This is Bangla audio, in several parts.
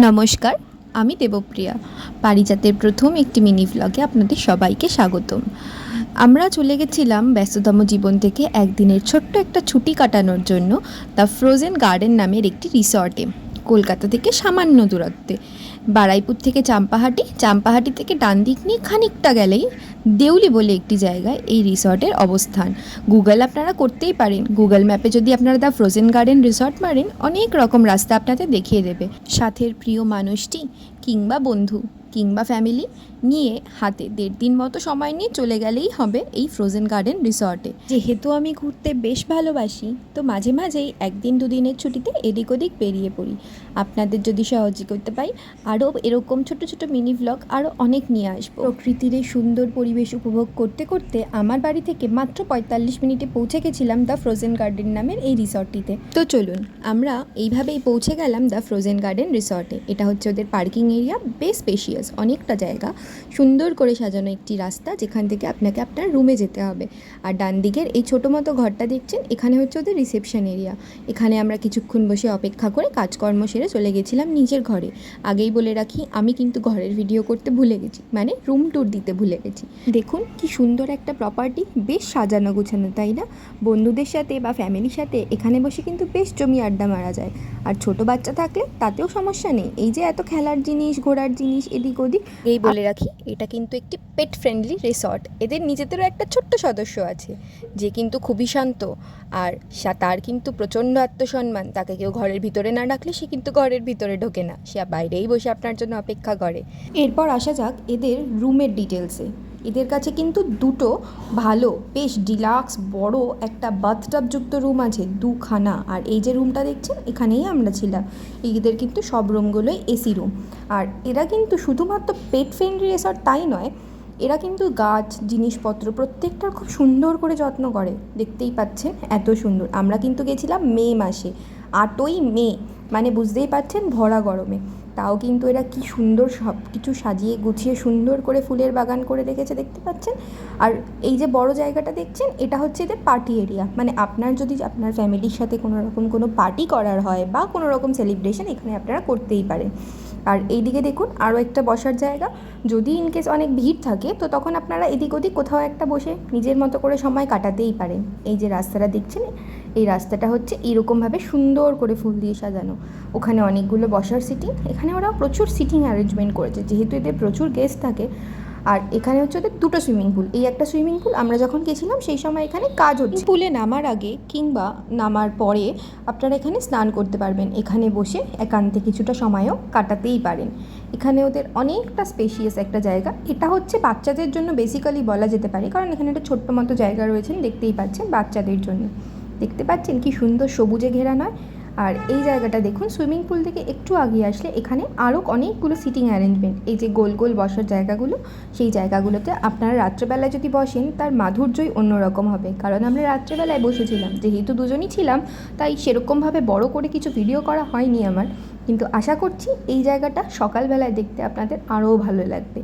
নমস্কার, আমি দেবপ্রিয়া। পারিজাতের প্রথম একটি মিনি ভ্লগে আপনাদের সবাইকে স্বাগতম। আমরা চলে গেছিলাম ব্যস্ততম জীবন থেকে একদিনের ছোট্ট একটা ছুটি কাটানোর জন্য দ্য ফ্রোজেন গার্ডেন নামের একটি রিসর্টে, কলকাতা থেকে সামান্য দূরত্বে। বারুইপুর থেকে চাম্পাহাটি থেকে ডান দিক নিয়ে খানিকটা গেলেই দেউলি বলে একটি জায়গায় এই রিসর্টের অবস্থান। গুগল আপনারা করতেই পারেন। গুগল ম্যাপে যদি আপনারা দ্য ফ্রোজেন গার্ডেন রিসর্ট মারেন, অনেক রকম রাস্তা আপনাদের দেখিয়ে দেবে। সাথের প্রিয় মানুষটি কিংবা বন্ধু কিংবা ফ্যামিলি নিয়ে হাতে 1.5 দিন মতো সময় নিয়ে চলে গেলেই হবে এই ফ্রোজেন গার্ডেন রিসর্টে। যেহেতু আমি ঘুরতে বেশ ভালোবাসি, তো মাঝে মাঝেই 1-2 দিনের ছুটিতে এদিক ওদিক বেরিয়ে পড়ি। আপনাদের যদি সহযোগিতা পাই, আরও এরকম ছোট ছোট মিনি ভ্লগ আরও অনেক নিয়ে আসবো। প্রকৃতির এই সুন্দর পরিবেশ উপভোগ করতে করতে আমার বাড়ি থেকে মাত্র 45 মিনিটে পৌঁছে গেছিলাম দ্য ফ্রোজেন গার্ডেন নামের এই রিসর্টটিতে। তো চলুন, আমরা এইভাবেই পৌঁছে গেলাম দ্য ফ্রোজেন গার্ডেন রিসর্টে। এটা হচ্ছে ওদের পার্কিং এরিয়া, বেশ স্পেশিয়াস, অনেকটা জায়গা, সুন্দর করে সাজানো একটি রাস্তা যেখান থেকে আপনাকে আপনার রুমে যেতে হবে। আর ডান দিকের এই ছোটো মতো ঘরটা দেখছেন, এখানে হচ্ছে ওদের রিসেপশন এরিয়া। এখানে আমরা কিছুক্ষণ বসে অপেক্ষা করে কাজকর্ম সেরে চলে গেছিলাম নিজের ঘরে। আগেই বলে রাখি, আমি কিন্তু ঘরের ভিডিও করতে ভুলে গেছি, মানে রুম ট্যুর দিতে ভুলে গেছি। দেখুন কি সুন্দর একটা প্রপার্টি, বেশ সাজানো গুছানো, তাই না? বন্ধুদের সাথে বা ফ্যামিলির সাথে এখানে বসে কিন্তু বেশ জমি আড্ডা মারা যায়। আর ছোট বাচ্চা থাকলে তাতেও সমস্যা নেই। এই যে এত খেলার জিনিস, ঘোরার জিনিস এদিক ওদিক। এই বলে রাখি, এটা কিন্তু একটি পেট ফ্রেন্ডলি রিসর্ট। এদের নিজেদেরও একটা ছোট্ট সদস্য আছে যে কিন্তু খুবই শান্ত, আর তার কিন্তু প্রচণ্ড আত্মসম্মান। তাকে কেউ ঘরের ভিতরে না ডাকলে সে কিন্তু ঘরের ভিতরে ঢোকে না, সে বাইরেই বসে আপনার জন্য অপেক্ষা করে। এরপর আসা যাক এদের রুমের ডিটেলসে। এদের কাছে কিন্তু দুটো ভালো, বেশ ডিলাক্স বড় একটা বাথটাবযুক্ত রুম আছে, 2খানা। আর এই যে রুমটা দেখছেন, এখানেই আমরা ছিলাম। এদের কিন্তু সব রুমগুলোই এসি রুম। আর এরা কিন্তু শুধুমাত্র পেট ফ্রেন্ডলি রিসর্ট তাই নয়, এরা কিন্তু গাছ জিনিসপত্র প্রত্যেকটার খুব সুন্দর করে যত্ন করে। দেখতেই পাচ্ছেন এত সুন্দর। আমরা কিন্তু গেছিলাম মে মাসে, 8ই মে, মানে বুঝতেই পাচ্ছেন ভরা গরমে। তাও কিন্তু এরা কি সুন্দর সব কিছু সাজিয়ে গুছিয়ে সুন্দর করে ফুলের বাগান করে রেখেছে, দেখতে পাচ্ছেন। আর এই যে বড় জায়গাটা দেখছেন, এটা হচ্ছে এদের পার্টি এরিয়া। মানে আপনার যদি আপনার ফ্যামিলির সাথে কোনো পার্টি করার হয় বা কোনো রকম সেলিব্রেশন, এখানে আপনারা করতেই পারেন। আর এইদিকে দেখুন আরও একটা বসার জায়গা। যদি ইনকেস অনেক ভিড় থাকে, তো তখন আপনারা এদিক ওদিক কোথাও একটা বসে নিজের মতো করে সময় কাটাতেই পারেন। এই যে রাস্তাটা দেখছেন, এই রাস্তাটা হচ্ছে এরকমভাবে সুন্দর করে ফুল দিয়ে সাজানো। ওখানে অনেকগুলো বসার সিটিং, এখানে ওরা প্রচুর সিটিং অ্যারেঞ্জমেন্ট করেছে যেহেতু এদের প্রচুর গেস্ট থাকে। আর এখানে হচ্ছে ওদের 2টো সুইমিং পুল। এই একটা সুইমিং পুল, আমরা যখন গেছিলাম সেই সময় এখানে কাজ হচ্ছে। পুলে নামার আগে কিংবা নামার পরে আপনারা এখানে স্নান করতে পারবেন। এখানে বসে একান্তে কিছুটা সময়ও কাটাতেই পারেন। এখানে ওদের অনেকটা স্পেশিয়াস একটা জায়গা। এটা হচ্ছে বাচ্চাদের জন্য বেসিক্যালি বলা যেতে পারে, কারণ এখানে একটা ছোট্ট মতো জায়গা রয়েছেন, দেখতেই পাচ্ছেন, বাচ্চাদের জন্য। দেখতে পাচ্ছেন কি সুন্দর সবুজে ঘেরা নয়। আর এই জায়গাটা দেখুন, সুইমিং পুল থেকে একটু আগিয়ে আসলে এখানে আরও অনেকগুলো সিটিং অ্যারেঞ্জমেন্ট। এই যে গোল গোল বসার জায়গাগুলো, সেই জায়গাগুলোতে আপনারা রাত্রেবেলায় যদি বসেন, তার মাধুর্যই অন্যরকম হবে। কারণ আমরা রাত্রেবেলায় বসেছিলাম, যেহেতু দুজনই ছিলাম, তাই সেরকমভাবে বড় করে কিছু ভিডিও করা হয়নি আমার। কিন্তু আশা করছি এই জায়গাটা সকালবেলায় দেখতে আপনাদের আরও ভালো লাগবে।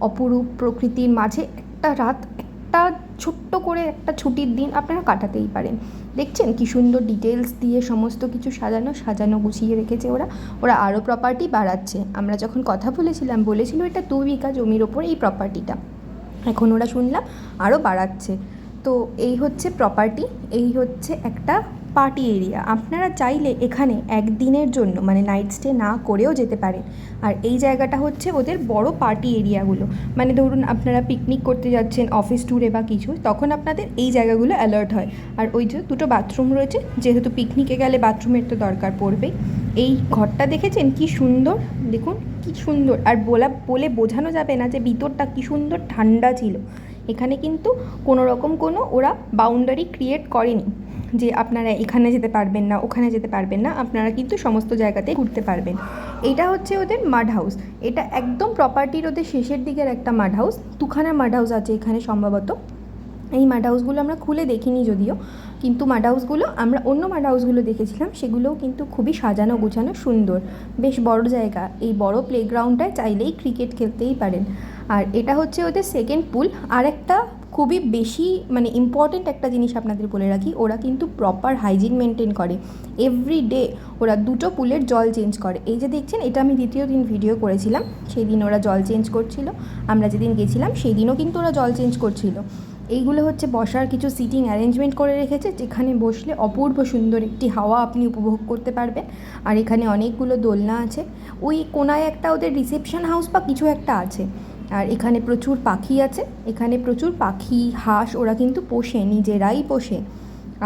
অপরূপ প্রকৃতির মাঝে একটা রাত, একটা ছোট্ট করে একটা ছুটির দিন আপনারা কাটাতেই পারেন। দেখছেন কি সুন্দর ডিটেলস দিয়ে সমস্ত কিছু সাজানো গুছিয়ে রেখেছে ওরা আরও প্রপার্টি বাড়াচ্ছে। আমরা যখন কথা বলেছিল এটা 2 বিঘা জমির ওপর এই প্রপার্টিটা। এখন ওরা শুনলাম আরও বাড়াচ্ছে। তো এই হচ্ছে প্রপার্টি, এই হচ্ছে একটা পার্টি এরিয়া। আপনারা চাইলে এখানে একদিনের জন্য মানে নাইট স্টে না করেও যেতে পারেন। আর এই জায়গাটা হচ্ছে ওদের বড় পার্টি এরিয়াগুলো। মানে ধরুন আপনারা পিকনিক করতে যাচ্ছেন অফিস ট্যুরে বা কিছু, তখন আপনাদের এই জায়গাগুলো অ্যালার্ট হয়। আর ওই যে 2টো বাথরুম রয়েছে, যেহেতু পিকনিকে গেলে বাথরুমের তো দরকার পড়বেই। এই ঘরটা দেখেছেন কি সুন্দর, দেখুন কি সুন্দর। আর বলে বোঝানো যাবে না যে ভিতরটা কি সুন্দর ঠান্ডা ছিল। এখানে কিন্তু কোনো রকম ওরা বাউন্ডারি ক্রিয়েট করেনি যে আপনারা এখানে যেতে পারবেন না, ওখানে যেতে পারবেন না। আপনারা কিন্তু সমস্ত জায়গাতে ঘুরতে পারবেন। এটা হচ্ছে ওদের মাড হাউস। এটা একদম প্রপার্টির ওদের শেষের দিকের একটা মাড হাউস। 2খানা মাড হাউস আছে এখানে সম্ভবত। এই মাড হাউসগুলো আমরা খুলে দেখিনি যদিও, কিন্তু মাড হাউসগুলো আমরা অন্য মাড হাউসগুলো দেখেছিলাম, সেগুলোও কিন্তু খুবই সাজানো গোছানো সুন্দর, বেশ বড় জায়গা। এই বড় প্লেগ্রাউন্ডটায় চাইলেই ক্রিকেট খেলতেই পারেন। আর এটা হচ্ছে ওদের সেকেন্ড পুল। আর একটা খুবই বেশি মানে ইম্পর্ট্যান্ট একটা জিনিস আপনাদের বলে রাখি, ওরা কিন্তু প্রপার হাইজিন মেনটেন করে। এভরিডে ওরা 2টো পুলের জল চেঞ্জ করে। এই যে দেখছেন, এটা আমি দ্বিতীয় দিন ভিডিও করেছিলাম, সেই দিন ওরা জল চেঞ্জ করছিল। আমরা যেদিন গেছিলাম সেই দিনও কিন্তু ওরা জল চেঞ্জ করছিল। এইগুলো হচ্ছে বসার কিছু সিটিং অ্যারেঞ্জমেন্ট করে রেখেছে, যেখানে বসলে অপূর্ব সুন্দর একটি হাওয়া আপনি উপভোগ করতে পারবেন। আর এখানে অনেকগুলো দোলনা আছে। ওই কোনায় একটা ওদের রিসেপশন হাউস বা কিছু একটা আছে। আর এখানে প্রচুর পাখি আছে, এখানে প্রচুর পাখি, হাঁস ওরা কিন্তু পোষে, নিজেরাই পোষে।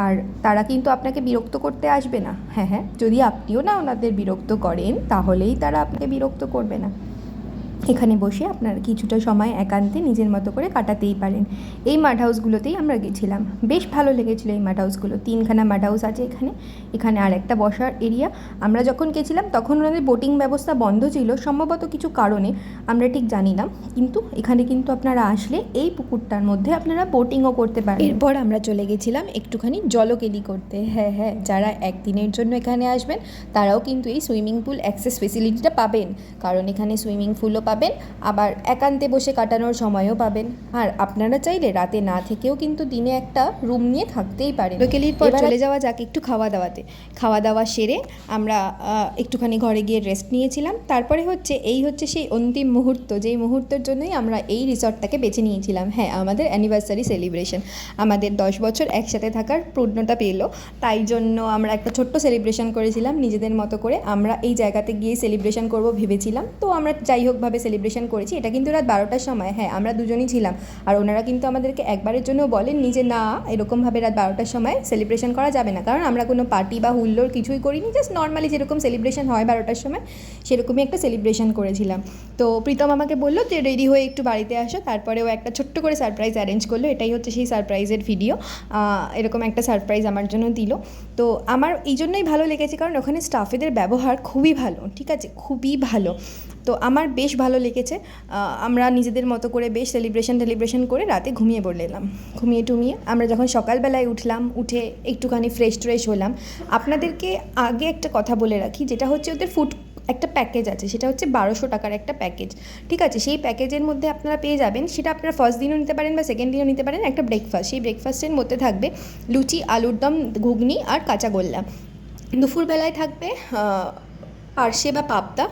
আর তারা কিন্তু আপনাকে বিরক্ত করতে আসবে না। হ্যাঁ, যদি আপনিও না ওনাদের বিরক্ত করেন তাহলেই তারা আপনাকে বিরক্ত করবে না। এখানে বসে আপনারা কিছুটা সময় একান্তে নিজের মতো করে কাটাতেই পারেন। এই মাড হাউসগুলোতেই আমরা গেছিলাম, বেশ ভালো লেগেছিলো এই মাড হাউসগুলো। 3খানা মাড হাউস আছে এখানে আর একটা বসার এরিয়া। আমরা যখন গেছিলাম তখন ওনাদের বোটিং ব্যবস্থা বন্ধ ছিল, সম্ভবত কিছু কারণে, আমরা ঠিক জানি না। কিন্তু এখানে কিন্তু আপনারা আসলে এই পুকুরটার মধ্যে আপনারা বোটিংও করতে পারেন। এরপর আমরা চলে গেছিলাম একটুখানি জলকেলি করতে। হ্যাঁ, যারা একদিনের জন্য এখানে আসবেন তারাও কিন্তু এই সুইমিং পুল অ্যাক্সেস ফেসিলিটিটা পাবেন, কারণ এখানে সুইমিং পুলও পাবেন, আবার একান্তে বসে কাটানোর সময়ও পাবেন। আর আপনারা চাইলে রাতে না থেকেও কিন্তু দিনে একটা রুম নিয়ে থাকতেই পারেন। জলকেলির পর চলে যাওয়া যাক একটু খাওয়া দাওয়া সেরে আমরা একটুখানি ঘরে গিয়ে রেস্ট নিয়েছিলাম। তারপরে এই হচ্ছে সেই অন্তিম মুহূর্ত, যেই মুহূর্তের জন্যই আমরা এই রিসর্টটাকে বেছে নিয়েছিলাম। হ্যাঁ, আমাদের অ্যানিভার্সারি সেলিব্রেশন, আমাদের 10 বছর একসাথে থাকার পূর্ণতা পেল, তাই জন্য আমরা একটা ছোট্ট সেলিব্রেশন করেছিলাম নিজেদের মতো করে। আমরা এই জায়গাতে গিয়ে সেলিব্রেশন করব ভেবেছিলাম, তো আমরা যাই হোক ভাবে সেলিব্রেশন করেছি। এটা কিন্তু রাত 12টার সময়। হ্যাঁ, আমরা দুজনই ছিলাম, আর ওনারা কিন্তু আমাদেরকে একবারের জন্য বলেননি যে না, এরকমভাবে রাত 12টার সময় সেলিব্রেশন করা যাবে না, কারণ আমরা কোনো পার্টি বা হুল্লোড় কিছুই করিনি, জাস্ট নর্মালি যেরকম সেলিব্রেশন হয় 12টার সময় সেরকমই একটা সেলিব্রেশন করেছিলাম। তো প্রীতম আমাকে বললো যে রেডি হয়ে একটু বাড়িতে আসো, তারপরে ও একটা ছোট্ট করে সারপ্রাইজ অ্যারেঞ্জ করলো। এটাই হচ্ছে সেই সারপ্রাইজের ভিডিও। এরকম একটা সারপ্রাইজ আমার জন্য দিল। তো আমার এই জন্যই ভালো লেগেছে, কারণ ওখানে স্টাফেদের ব্যবহার খুবই ভালো, ঠিক আছে, খুবই ভালো। তো আমার বেশ ভালো লেগেছে। আমরা নিজেদের মতো করে বেশ সেলিব্রেশন করে রাতে ঘুমিয়ে পড়লাম। ঘুমিয়ে আমরা যখন সকালবেলায় উঠে একটুখানি ফ্রেশ হলাম। আপনাদেরকে আগে একটা কথা বলে রাখি, যেটা হচ্ছে ওদের ফুড একটা প্যাকেজ আছে, সেটা হচ্ছে 1200 টাকার একটা প্যাকেজ, ঠিক আছে। সেই প্যাকেজের মধ্যে আপনারা পেয়ে যাবেন, সেটা আপনারা ফার্স্ট দিনও নিতে পারেন বা সেকেন্ড দিনও নিতে পারেন, একটা ব্রেকফাস্ট। সেই ব্রেকফাস্টের মধ্যে থাকবে লুচি, আলুর দম, ঘুগনি আর কাঁচা গোল্লা। দুপুরবেলায় থাকবে পার্শে বা পাবদা,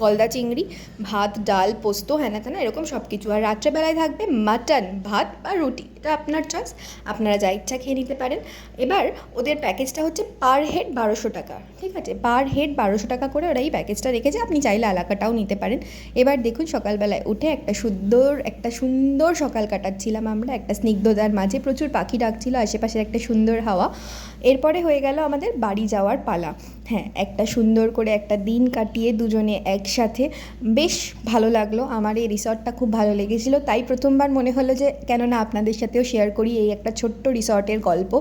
গলদা চিংড়ি, ভাত, ডাল, পোস্ত, হ্যানা ত্যানা এরকম সব কিছু। আর রাত্রেবেলায় থাকবে মাটন, ভাত বা রুটি, এটা আপনার চয়েস, আপনারা যা ইচ্ছা খেয়ে নিতে পারেন। এবার ওদের প্যাকেজটা হচ্ছে পার হেড 1200 টাকা, ঠিক আছে, পার হেড 1200 টাকা করে ওরা এই প্যাকেজটা রেখেছে। আপনি চাইলে আলাকাটাও নিতে পারেন। এবার দেখুন, সকালবেলায় উঠে একটা সুন্দর সকাল কাটাচ্ছিলাম আমরা, একটা স্নিগ্ধতার মাঝে, প্রচুর পাখি ডাকছিল, আশেপাশের একটা সুন্দর হাওয়া। এরপরে হয়ে গেল আমাদের বাড়ি যাওয়ার পালা। হ্যাঁ, একটা সুন্দর করে একটা দিন কাটিয়ে দুজনে একসাথে বেশ ভালো লাগলো। আমার এই রিসর্টটা খুব ভালো লেগেছিলো, তাই প্রথমবার মনে হলো যে কেননা আপনাদের সাথেও শেয়ার করি এই একটা ছোট্ট রিসর্টের গল্প।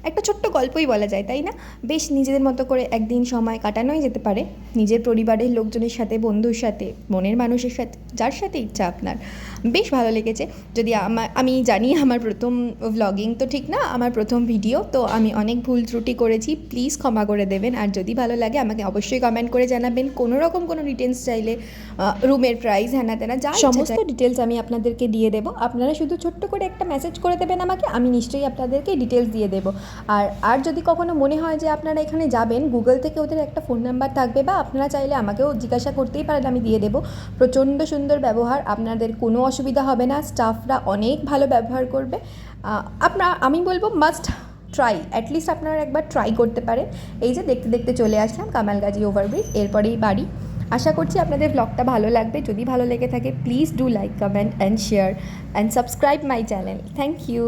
একটা ছোট্ট গল্পই বলা যায়, তাই না? বেশ নিজেদের মতো করে একদিন সময় কাটানোই যেতে পারে, নিজের পরিবারের লোকজনের সাথে, বন্ধুর সাথে, মনের মানুষের সাথে, যার সাথে ইচ্ছা আপনার। বেশ ভালো লেগেছে। যদি আমি জানি আমার প্রথম ভ্লগিং তো ঠিক না, আমার প্রথম ভিডিও, তো আমি অনেক ভুল ত্রুটি করেছি, প্লিজ ক্ষমা করে দেবেন। আর যদি ভালো লাগে আমাকে অবশ্যই কমেন্ট করে জানাবেন। কোনো রকম কোনো ডিটেলস চাইলে, রুমের প্রাইস, হ্যানা তেনা, যা সমস্ত ডিটেলস আমি আপনাদেরকে দিয়ে দেবো। আপনারা শুধু ছোট্ট করে একটা মেসেজ করে দেবেন আমাকে, আমি নিশ্চয়ই আপনাদেরকে ডিটেলস দিয়ে দেবো। আর যদি কখনো মনে হয় যে আপনারা এখানে যাবেন, গুগল থেকে ওদের একটা ফোন নাম্বার থাকবে, বা আপনারা চাইলে আমাকেও জিজ্ঞাসা করতেই পারেন, আমি দিয়ে দেবো। প্রচণ্ড সুন্দর ব্যবহার, আপনাদের কোনো অসুবিধা হবে না, স্টাফরা অনেক ভালো ব্যবহার করবে। আমি বলবো মাস্ট ট্রাই, অ্যাটলিস্ট আপনারা একবার ট্রাই করতে পারেন। এই যে দেখতে দেখতে চলে আসলাম কামালগাজী ওভারব্রিজ, এরপরেই বাড়ি। আশা করছি আপনাদের ব্লগটা ভালো লাগবে। যদি ভালো লেগে থাকে please do like, comment and share and subscribe my channel. Thank you.